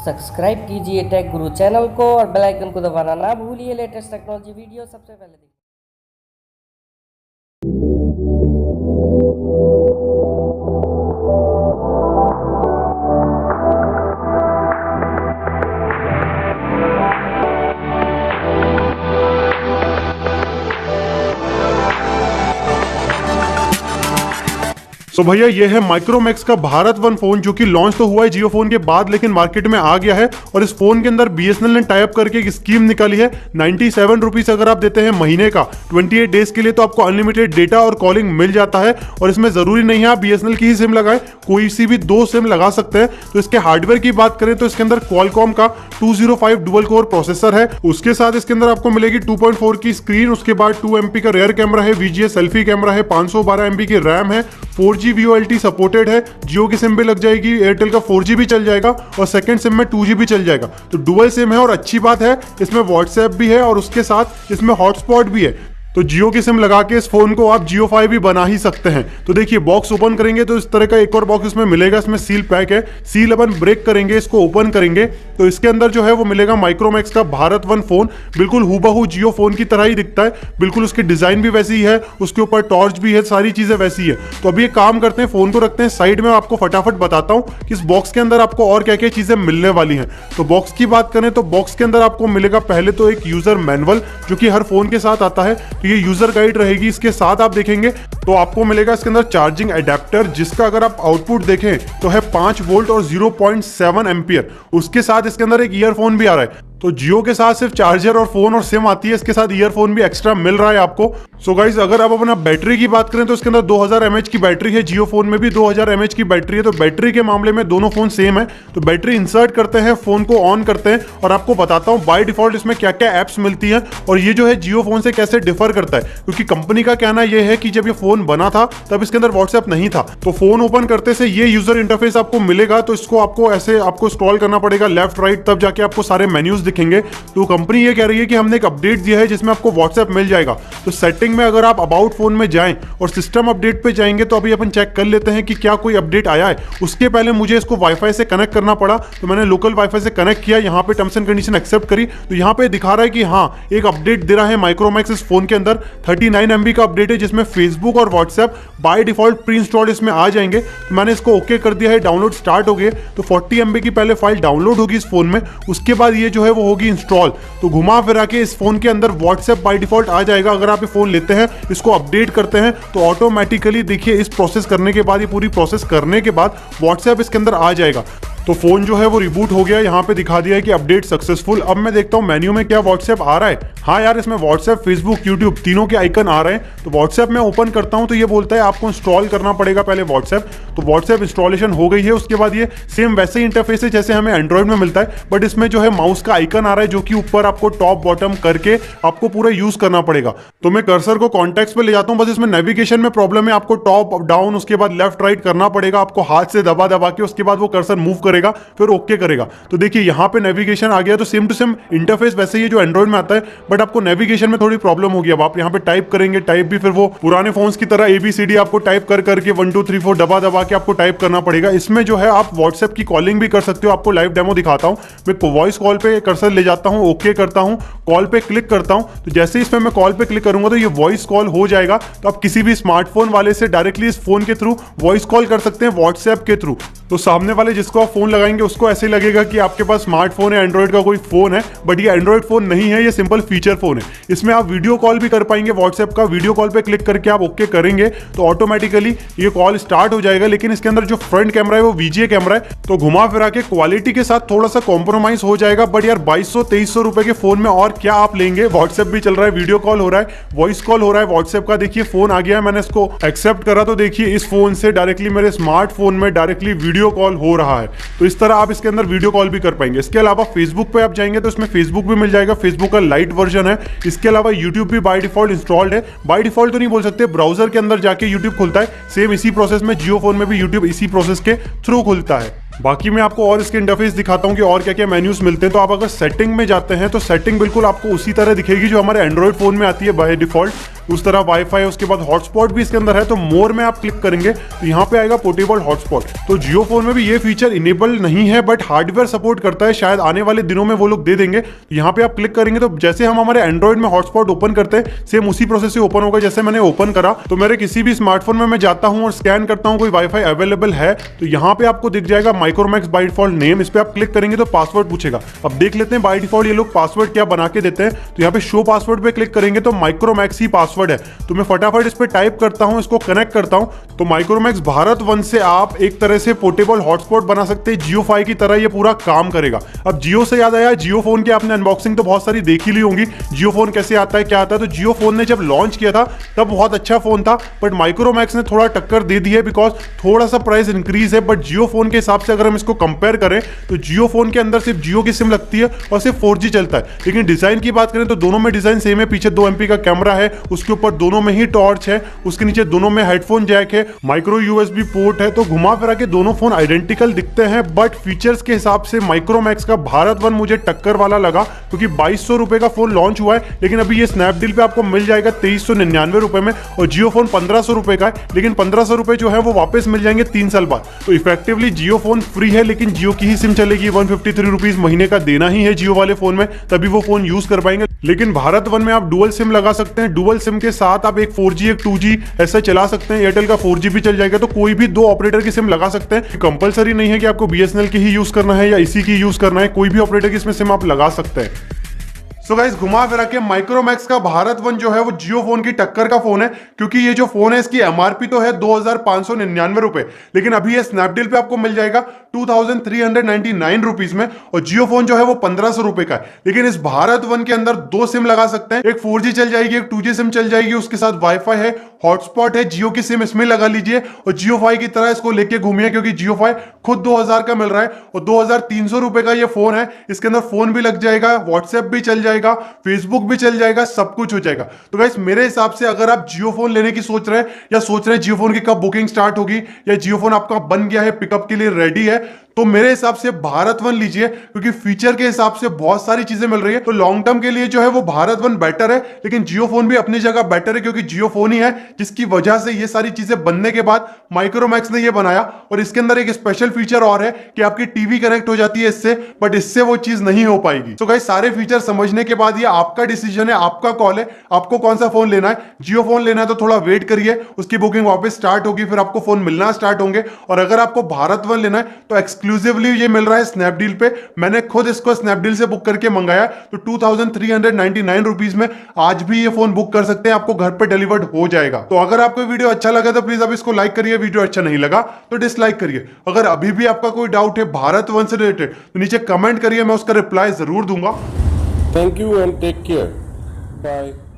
Subscribe कीजिए take गुरु channel को और बेल आइकन को दबाना ना भूलिए लेटेस्ट टेक्नोलॉजी वीडियो सबसे पहले देखिए। तो भैया ये है माइक्रोमैक्स का भारत वन फोन जो कि लॉन्च तो हुआ है जियो फोन के बाद लेकिन मार्केट में आ गया है। और इस फोन के अंदर बीएसएनएल ने टाई अप करके एक स्कीम निकाली है 97 रुपीज अगर आप देते हैं महीने का 28 डेज के लिए तो आपको अनलिमिटेड डेटा और कॉलिंग मिल जाता है। और इसमें जरूरी नहीं है आप बीएसएनएल की ही सिम लगाएं, कोई सी भी 2 सिम लगा सकते हैं। तो इसके हार्डवेयर की बात करें तो इसके अंदर क्वालकॉम का 205 डुअल कोर प्रोसेसर है। उसके साथ इसके अंदर आपको मिलेगी 2.4 की स्क्रीन, उसके बाद 2 MP का रेयर कैमरा है, VGA सेल्फी कैमरा है, 512 MB की रैम है, 4G VoLTE सपोर्टेड है, जियो की सिम भी लग जाएगी, एयरटेल का 4G भी चल जाएगा और सेकंड सिम में 2G भी चल जाएगा। तो डुअल सिम है और अच्छी बात है इसमें व्हाट्सएप भी है और उसके साथ इसमें हॉटस्पॉट भी है। तो जियो की सिम लगा के इस फोन को आप जियो 5 भी बना ही सकते हैं। तो देखिए बॉक्स ओपन करेंगे तो इस तरह का एक और बॉक्स इसमें मिलेगा, इसमें सील पैक है। सील अपन ब्रेक करेंगे, इसको ओपन करेंगे तो इसके अंदर जो है वो मिलेगा माइक्रोमैक्स का भारत वन फोन। बिल्कुल हूबहू जियो फोन की तरह ही दिखता है, बिल्कुल उसकी डिजाइन भी वैसी ही है, उसके ऊपर टॉर्च भी है, सारी चीजें वैसी है। तो अभी एक काम करते हैं, फोन को रखते हैं साइड में, आपको फटाफट बताता हूँ कि इस बॉक्स के अंदर आपको और क्या क्या चीजें मिलने वाली हैं। तो बॉक्स की बात करें तो बॉक्स के अंदर आपको मिलेगा पहले तो एक यूजर मैनुअल जो कि हर फोन के साथ आता है। तो ये यूजर गाइड रहेगी। इसके साथ आप देखेंगे तो आपको मिलेगा इसके अंदर चार्जिंग एडेप्टर जिसका अगर आप आउटपुट देखें तो है 5 वोल्ट और 0.7 एम्पियर। उसके साथ इसके अंदर एक ईयरफोन भी आ रहा है। तो जियो के साथ सिर्फ चार्जर और फोन और सिम आती है, इसके साथ ईयरफोन भी एक्स्ट्रा मिल रहा है आपको। सो गाइस अगर आप अपना बैटरी की बात करें तो इसके अंदर 2000 mAh की बैटरी है, जियो फोन में भी 2000 mAh की बैटरी है। तो बैटरी के मामले में दोनों फोन सेम है। तो बैटरी इंसर्ट करते हैं, फोन को ऑन करते हैं और आपको बताता हूं बाय डिफॉल्ट इसमें क्या क्या एप्स मिलती हैं और ये जो है जियो फोन से कैसे डिफर करता है। क्योंकि कंपनी का कहना यह है कि जब ये फोन बना था तब इसके अंदर व्हाट्सएप नहीं था। तो फोन ओपन करते से ये यूजर इंटरफेस आपको मिलेगा। तो इसको आपको ऐसे आपको स्क्रॉल करना पड़ेगा लेफ्ट राइट, तब जाके आपको सारे मेन्यूज दिखेंगे। तो कंपनी ये कह रही है कि हमने एक अपडेट दिया है जिसमें आपको व्हाट्सएप मिल जाएगा। तो सेटिंग में अगर आप अबाउट फोन में जाएं और सिस्टम अपडेट पे जाएंगे तो अभी अपन चेक कर लेते हैं कि क्या कोई अपडेट आया है। उसके पहले मुझे इसको वाईफाई से कनेक्ट करना पड़ा, तो मैंने लोकल वाईफाई से कनेक्ट किया, यहाँ पे टर्म्स एंड कंडीशन एक्सेप्ट करी। तो यहाँ पे दिखा रहा है कि हाँ एक अपडेट दे रहा है माइक्रोमैक्स इस फोन के अंदर। 39 MB का अपडेट है जिसमें फेसबुक और WhatsApp by default pre installed इसमें आ जाएंगे। तो मैंने इसको ओके कर दिया है, डाउनलोड स्टार्ट हो गए। तो 40 MB की पहले फाइल डाउनलोड होगी इस फोन में, उसके बाद ये जो है वो होगी इंस्टॉल। तो घुमा फिरा के इस फोन के अंदर व्हाट्सएप बाय डिफॉल्ट आ जाएगा। अगर आप ये फोन लेते हैं, इसको अपडेट करते हैं तो ऑटोमेटिकली देखिए इस प्रोसेस करने के बाद, ये पूरी प्रोसेस करने के बाद व्हाट्सएप इसके अंदर आ जाएगा। तो फोन जो है वो रिबूट हो गया, यहाँ पे दिखा दिया है कि अपडेट सक्सेसफुल। अब मैं देखता हूँ मेन्यू में क्या व्हाट्सएप आ रहा है। हाँ यार इसमें व्हाट्सएप, फेसबुक, यूट्यूब तीनों के आइकन आ रहे हैं। तो व्हाट्सएप में ओपन करता हूँ तो ये बोलता है आपको इंस्टॉल करना पड़ेगा पहले व्हाट्सएप। तो व्हाट्सएप इंस्टॉलेशन हो गई है। उसके बाद ये सेम वैसे ही इंटरफेस है जैसे हमें एंड्रॉइड में मिलता है, बट इसमें जो है माउस का आइकन आ रहा है जो कि ऊपर आपको टॉप बॉटम करके आपको पूरा यूज करना पड़ेगा। तो मैं कर्सर को कॉन्टेक्स्ट पे ले जाता हूँ, बस इसमें नेविगेशन में प्रॉब्लम है। आपको टॉप डाउन उसके बाद लेफ्ट राइट करना पड़ेगा, आपको हाथ से दबा दबा के, उसके बाद वो कर्सर मूव करेगा, फिर ओके करेगा। तो देखिए यहाँ पे नेविगेशन आ गया। तो सेम टू सेम इंटरफेस वैसे ही जो एंड्रॉइड में आता है, बट आपको नेविगेशन में थोड़ी प्रॉब्लम होगी। अब आप यहाँ पे टाइप करेंगे, टाइप भी फिर वो पुराने फोन्स की तरह ABCD आपको टाइप कर करके 1 2 3 4 दबा दबा के आपको टाइप करना पड़ेगा। इसमें जो है आप व्हाट्सएप की कॉलिंग भी कर सकते हो। आपको लाइव डेमो दिखाता हूँ। मैं वॉइस कॉल पे कर्सर ले जाता हूँ, ओके करता हूँ, कॉल पे क्लिक करता हूँ। तो जैसे इसमें मैं कॉल पे क्लिक करूंगा तो ये वॉइस कॉल हो जाएगा। तो आप किसी भी स्मार्टफोन वाले से डायरेक्टली इस फोन के थ्रू वॉइस कॉल कर सकते हैं व्हाट्सएप के थ्रू। तो सामने वाले जिसको आप फोन लगाएंगे उसको ऐसे लगेगा कि आपके पास स्मार्टफोन है, एंड्रॉइड का कोई फोन है, बट ये एंड्रॉइड फोन नहीं है, ये सिंपल फीचर फोन है। इसमें आप वीडियो कॉल भी कर पाएंगे व्हाट्सएप का। वीडियो कॉल पे क्लिक करके आप ओके करेंगे तो ऑटोमेटिकली ये कॉल स्टार्ट हो जाएगा। लेकिन इसके अंदर जो फ्रंट कैमरा है वो VGA कैमरा है, तो घुमा फिरा के क्वालिटी के साथ थोड़ा सा कॉम्प्रोमाइज हो जाएगा। बट यार 2200-2300 रुपए के फोन में और क्या आप लेंगे। व्हाट्सएप भी चल रहा है, वीडियो कॉल हो रहा है, वॉइस कॉल हो रहा है व्हाट्सएप का। देखिए फोन आ गया है, मैंने इसको एक्सेप्ट करा तो देखिए इस फोन से डायरेक्टली मेरे स्मार्टफोन में डायरेक्टली वीडियो कॉल हो रहा है। तो इस तरह आप इसके अंदर वीडियो कॉल भी कर पाएंगे। इसके अलावा फेसबुक पे आप जाएंगे तो इसमें फेसबुक भी मिल जाएगा, फेसबुक का लाइट वर्जन है। इसके अलावा यूट्यूब भी बाय डिफॉल्ट इंस्टॉल्ड है। बाय डिफॉल्ट तो नहीं बोल सकते, ब्राउजर के अंदर जाके यूट्यूब खुलता है। सेम इसी प्रोसेस में जियो फोन में भी यूट्यूब इसी प्रोसेस के थ्रू खुलता है। बाकी मैं आपको और इसके इंटरफेस दिखाता हूँ कि और क्या क्या मेन्यूज मिलते हैं। तो आप अगर सेटिंग में जाते हैं तो सेटिंग बिल्कुल आपको उसी तरह दिखेगी जो हमारे एंड्रॉइड फोन में आती है बाय डिफॉल्ट। उस तरह वाईफाई, उसके बाद हॉटस्पॉट भी इसके अंदर है। तो मोर में आप क्लिक करेंगे तो यहाँ पे आएगा पोर्टेबल हॉटस्पॉट। तो जियो फोन में भी ये फीचर इनेबल नहीं है बट हार्डवेयर सपोर्ट करता है, शायद आने वाले दिनों में वो लोग दे देंगे। तो यहाँ पे आप क्लिक करेंगे तो जैसे हम हमारे एंड्रॉइड में हॉटस्पॉट ओपन करते हैं सेम उसी प्रोसेस से ओपन होगा जैसे मैंने ओपन करा। तो मेरे किसी भी स्मार्टफोन में मैं जाता हूँ और स्कैन करता हूँ कोई वाईफाई अवेलेबल है तो यहाँ पे आपको दिख जाएगा माइक्रोमैक्स बाय डिफॉल्ट नेम। इस पे आप क्लिक करेंगे तो पासवर्ड पूछेगा। अब देख लेते हैं बाय डिफॉल्ट ये लोग पासवर्ड क्या बना के देते हैं। तो यहाँ पे शो पासवर्ड पे क्लिक करेंगे तो माइक्रोमैक्स ही पासवर्ड है। तो मैं फटाफट इस पे टाइप करता हूं, इसको कनेक्ट करता हूं। तो माइक्रोमैक्स भारत वन से आप एक तरह से पोर्टेबल हॉटस्पॉट बना सकते हैं। जियो फाई की तरह ये पूरा काम करेगा। अब जियो से याद आया, जियो फोन की आपने अनबॉक्सिंग तो बहुत सारी देखी ली होंगी, जियो फोन कैसे आता है क्या आता है। तो जियो फोन ने जब लॉन्च किया था तब बहुत अच्छा फोन था बट माइक्रोमैक्स ने थोड़ा टक्कर दे दी है बिकॉज थोड़ा सा प्राइस इंक्रीज है। बट जियो फोन के हिसाब से अगर हम इसको कंपेयर करें तो जियो फोन के अंदर सिर्फ जियो की सिम लगती है और सिर्फ 4G चलता है। लेकिन डिजाइन की बात करें तो दोनों में डिजाइन सेम है। पीछे 2 MP का कैमरा है, उसके ऊपर दोनों में ही टॉर्च है, उसके नीचे दोनों में हेडफोन जैक है, माइक्रो USB पोर्ट है। तो घुमा फिरा के दोनों फोन आइडेंटिकल दिखते हैं बट फीचर्स के हिसाब से माइक्रोमैक्स का भारत वन मुझे टक्कर वाला लगा क्योंकि 2200 रुपए का फोन लॉन्च हुआ है। लेकिन अभी ये स्नैपडील पे आपको मिल जाएगा 2399 रुपए में और जियो फोन 1500 रुपए का है। लेकिन 1500 रुपए जो है वो वापस मिल जाएंगे 3 साल बाद। तो इफेक्टिवली जियो फोन फ्री है लेकिन जियो की ही सिम चलेगी। 153 रुपीज महीने का देना ही है जियो वाले फोन में, तभी वो फोन यूज कर पाएंगे। लेकिन भारत वन में आप डुअल सिम लगा सकते हैं। डुअल सिम के साथ आप एक 4G एक 2G ऐसा चला सकते हैं। एयरटेल का 4G भी चल जाएगा। तो कोई भी 2 ऑपरेटर की सिम लगा सकते हैं। कंपलसरी नहीं है कि आपको BSNL की ही यूज करना है या इसी की यूज करना है, कोई भी ऑपरेटर की इसमें सिम आप लगा सकते हैं। सो गाइस घुमा फिरा के माइक्रोमैक्स का भारत वन जो है वो जियो फोन की टक्कर का फोन है क्योंकि ये जो फोन है इसकी MRP तो है 2599 रुपए, लेकिन अभी ये स्नैपडील पे आपको मिल जाएगा 2399 रुपीज में और जियो फोन जो है वो 1500 रुपए का है। लेकिन इस भारत वन के अंदर 2 सिम लगा सकते हैं, एक 4G चल जाएगी, एक 2G सिम चल जाएगी, उसके साथ वाईफाई है, हॉटस्पॉट है, जियो की सिम इसमें लगा लीजिए और जियो फाई की तरह इसको लेके घूमिए क्योंकि जियो फाई खुद 2000 का मिल रहा है और 2300 रुपए का ये फोन है। इसके अंदर फोन भी लग जाएगा, व्हाट्सएप भी चल जाएगा, फेसबुक भी चल जाएगा, सब कुछ हो जाएगा। तो गाइस मेरे हिसाब से अगर आप जियो फोन लेने की सोच रहे हैं या सोच रहे हैं जियो फोन की कब बुकिंग स्टार्ट होगी या जियो फोन आपका बन गया है, पिकअप के लिए रेडी है, तो मेरे हिसाब से भारत वन लीजिए क्योंकि फीचर के हिसाब से बहुत सारी चीजें मिल रही है। तो लॉन्ग टर्म के लिए जो है वो भारत वन बेटर है, लेकिन जियो फोन भी अपनी जगह बेटर है क्योंकि जियो फोन ही है जिसकी वजह से ये सारी चीजें बनने के बाद माइक्रोमैक्स ने ये बनाया। और इसके अंदर एक स्पेशल फीचर और है कि आपकी टीवी कनेक्ट हो जाती है इससे, बट इससे वो चीज नहीं हो पाएगी। तो गाइस सारे फीचर समझने के बाद ये आपका डिसीजन है, आपका कॉल है, आपको कौन सा फोन लेना है। जियो फोन लेना है तो थोड़ा वेट करिए, उसकी बुकिंग वापस स्टार्ट होगी, फिर आपको फोन मिलना स्टार्ट होंगे। और अगर आपको भारत वन लेना है तो एक्सक्लूसिवली ये मिल रहा है स्नैपडील पे। मैंने खुद इसको स्नैपडील से बुक करके मंगाया तो 2399 रुपीज में आज भी ये फोन बुक कर सकते हैं, आपको घर पे डिलीवर्ड हो जाएगा। तो अगर आपको वीडियो अच्छा लगा तो प्लीज अब इसको लाइक करिए, वीडियो अच्छा नहीं लगा तो डिसलाइक करिए। अगर अभी भी आपका कोई डाउट है भारत वन से रिलेटेड तो नीचे कमेंट करिए, मैं उसका रिप्लाई जरूर दूंगा। Thank you and take care. Bye.